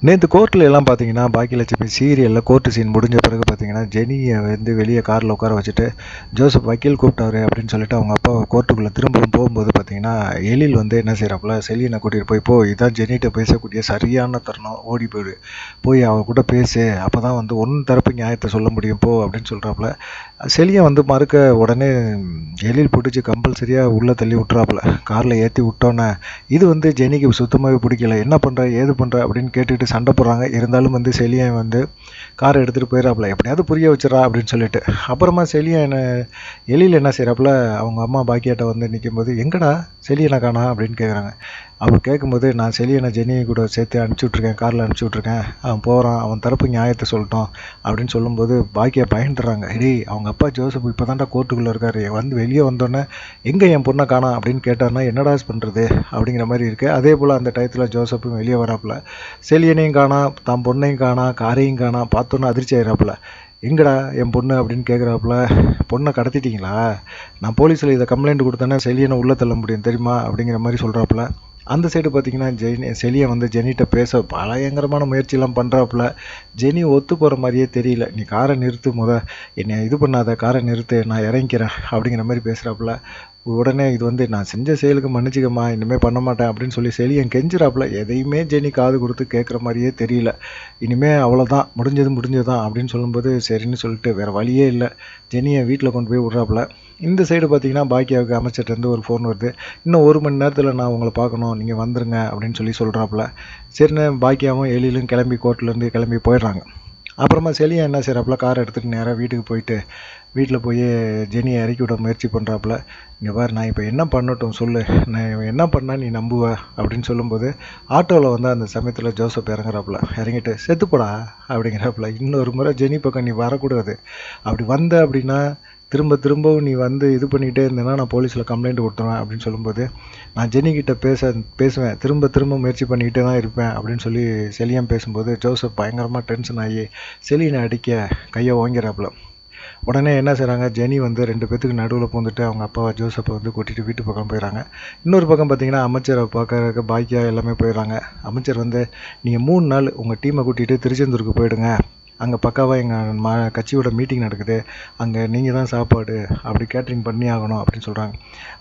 நேத்து கோர்ட்ல எல்லாம் பார்த்தீங்கன்னா, பாக்கியலட்சுமி சீரியல்ல கோர்ட் சீன் முடிஞ்ச பிறகு பார்த்தீங்கன்னா, ஜெனிய வந்து வெளிய கார்ல உட்கார வச்சுட்டு, ஜோசப் வக்கீல் கூப்பிட்டாரு அப்படின்னு சொல்லிட்டு அவங்க அப்பா கோர்ட்டுக்குள்ள திரும்பவும் போகும்போது பார்த்தீங்கன்னா, எழில் வந்து என்ன செய்றாப்புல, செலியன கூட்டிட்டு போய், "போ இதான் ஜெனிட்ட பேசக்கூடிய சரியான தருணம். ஓடி போயிடு. போய் அவ கூட பேசு. அப்பதான் வந்து உன் தரப்பு நியாயத்த சொல்ல முடியும் போ" அப்படின்னு சொல்றாப்புல. செலியன் வந்து மறுக்க உடனே எழில் புடிச்சு கம்பல்சரியா உள்ள தள்ளி விட்டுறாப்புல. கார்ல ஏத்தி விட்டோன்னே, இது வந்து ஜெனிக்கு சுத்தமாவே பிடிக்கல. "என்ன பண்ற? ஏது பண்ற?" அப்படின்னு கேட்டுட்டு சண்டை போடுறாங்க. இருந்தாலும் வந்து செலியன் வந்து காரை எடுத்துட்டு போயிறாப்புல. "எப்படியாவது புரிய வச்சுர்றா" அப்படின்னு சொல்லிட்டு. அப்புறமா எழில் என்ன செய்றாப்புல, அவங்க அம்மா பாக்கியாட்ட வந்து நிக்கும்போது, "எங்கடா செலியன காணோம்?" அப்படின்னு கேட்குறாங்க. அவர் கேட்கும்போது, "நான் செலியன ஜெனி கூட சேர்த்து அனுப்பிச்சி விட்ருக்கேன். கார்ல அனுப்பிச்சி விட்ருக்கேன். அவன் போறான். அவன் தரப்பு நியாயத்த சொல்லட்டும்" அப்படின்னு சொல்லும்போது, பாக்கியா பயந்துடுறாங்க. "டேய், அவங்க அப்பா ஜோசப் இப்போ தான்டா கோர்ட்டுக்குள்ள இருக்காரு. வந்து வெளியே வந்தோன்னே, எங்க என் பொண்ண காணோம் அப்படின்னு கேட்டாருன்னா என்னடா பண்றது?" அப்படிங்கிற மாரி இருக்கு. அதேபோல அந்த டயத்துல ஜோசப்பும் வெளிய வராப்புல. செலியனையும் காணோம், தான் பொண்ணையும் காணோம், காரையும் காணோம். பார்த்தோன்னே அதிர்ச்சி ஆயிறாப்புல. "எங்கடா என் பொண்ணு?" அப்படின்னு கேட்குறாப்புல. "பொண்ண கடத்திட்டீங்களா? நான் போலீஸ்ல இத கம்ப்ளைண்ட் குடுத்தேன்னா செலியன உள்ள தள்ள முடியும் தெரியுமா?" அப்படிங்கிற மாரி சொல்றாப்புல. அந்த சைடு பார்த்தீங்கன்னா, செலியன் வந்து ஜெனிட்ட பேச பயங்கரமான முயற்சிலாம் பண்றாப்புல. ஜெனி ஒத்து போற மாரியே தெரியல. "நீ கார நிறுத்து மொத. என்னைய இது பண்ணாத. கார நிறுத்து. நான் இறங்கிக்கிறேன்." அப்படிங்கிற மாரி பேசுறாப்புல. உடனே இது வந்து, "நான் செஞ்ச செயலுக்கு மன்னிச்சுக்கம்மா. இனிமே பண்ண மாட்டேன்." அப்படின்னு சொல்லி செலியன் கெஞ்சுறாப்புல. எதையுமே ஜெனி காது குடுத்து கேட்குற மாரியே தெரியல. "இனிமே அவ்வளோதான். முடிஞ்சது முடிஞ்சது தான்." அப்படின்னு சொல்லும்போது, சரின்னு சொல்லிட்டு வேற வழியே இல்ல. ஜெனிய வீட்ல கொண்டு போய் விடுறாப்புல. இந்த சைடு பார்த்தீங்கன்னா, பாக்கியாவுக்கு அமைச்சர்ட்டருந்து ஒரு ஃபோன் வருது. "இன்னும் 1 மணி நேரத்தில நான் உங்கள பார்க்கணும். நீங்க வந்துருங்க." அப்படின்னு சொல்லி சொல்றாப்புல. சரின்னு பாக்கியாவும், எழிலும் கிளம்பி கோர்ட்லேருந்து கிளம்பி போயிடுறாங்க. அப்புறமா செலியன் என்ன செய்றாப்புல, கார் எடுத்துட்டு நேரா வீட்டுக்கு போயிட்டு, வீட்ல போயி ஜெனிய இறக்கி விட முயற்சி பண்றாப்புல. "இங்க பாரு, நான் இப்ப என்ன பண்ணட்டும் சொல்லு? நான் என்ன பண்ணா நீ நம்புவ?" அப்படின்னு சொல்லும்போது, ஆட்டோல வந்து அந்த சமயத்துல ஜோசப் இறங்குறாப்புல. இறங்கிட்டு, "செத்து போடா" அப்படிங்கிறாப்புல. "இன்னொரு முறை ஜெனி பக்கம் நீ வரக்கூடாது. அப்படி வந்த அப்படின்னா, திரும்ப திரும்பவும் நீ வந்து இது பண்ணிக்கிட்டே இருந்தேன்னா, நான் போலீஸ்ல கம்ப்ளைண்ட் குடுத்துருவேன்" அப்படின்னு சொல்லும்போது, "நான் ஜெனி கிட்ட பேசுவேன். திரும்ப திரும்ப முயற்சி பண்ணிக்கிட்டே தான் இருப்பேன்" அப்படின்னு சொல்லி செலியன் பேசும்போது, ஜோசப் பயங்கரமா டென்ஷன் ஆகி செலியன அடிக்க கைய ஓங்கிறாப்புல. உடனே என்ன செய்றாங்க, ஜெனி வந்து 2 பேத்துக்கு நடுவுல பூந்துட்டு அவங்க அப்பா ஜோசப்ப வந்து கூட்டிட்டு வீட்டு பக்கம் போயிறாங்க. இன்னொரு பக்கம் பார்த்தீங்கன்னா, அமைச்சர பார்க்கறதுக்கு பாக்கியா எல்லாமே போயிறாங்க. அமைச்சர் வந்து, "நீங்க 3 நாள் உங்க டீம கூட்டிட்டு திருச்செந்தூருக்கு போயிடுங்க. அங்க பக்காவா எங்க கட்சியோட மீட்டிங் நடக்குது. அங்க நீங்க தான் சாப்பாடு. அப்படி கேட்டரிங் பண்ணியே ஆகணும்" அப்படின்னு சொல்றாங்க.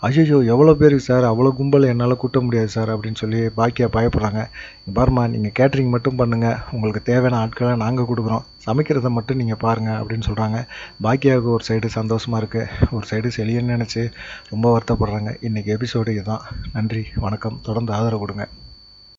"ஐய்யய்யோ! எவ்வளோ பேருக்கு சார்? அவ்வளோ கும்பல என்னால கூட்ட முடியாது சார்" அப்படின்னு சொல்லி பாக்கியா பயப்படுறாங்க. "இங்க பாரும்மா, நீங்க கேட்டரிங் மட்டும் பண்ணுங்க. உங்களுக்கு தேவையான ஆட்கள நாங்க குடுக்குறோம். சமைக்கிறத மட்டும் நீங்க பாருங்க" அப்படின்னு சொல்றாங்க. பாக்கியாவுக்கு ஒரு சைடு சந்தோஷமா இருக்கு. ஒரு சைடு செலியன்னு நெனச்சு ரொம்ப வருத்தப்படுறாங்க. இன்னைக்கு எபிசோடு இதுதான். நன்றி, வணக்கம். தொடர்ந்து ஆதரவு குடுங்க.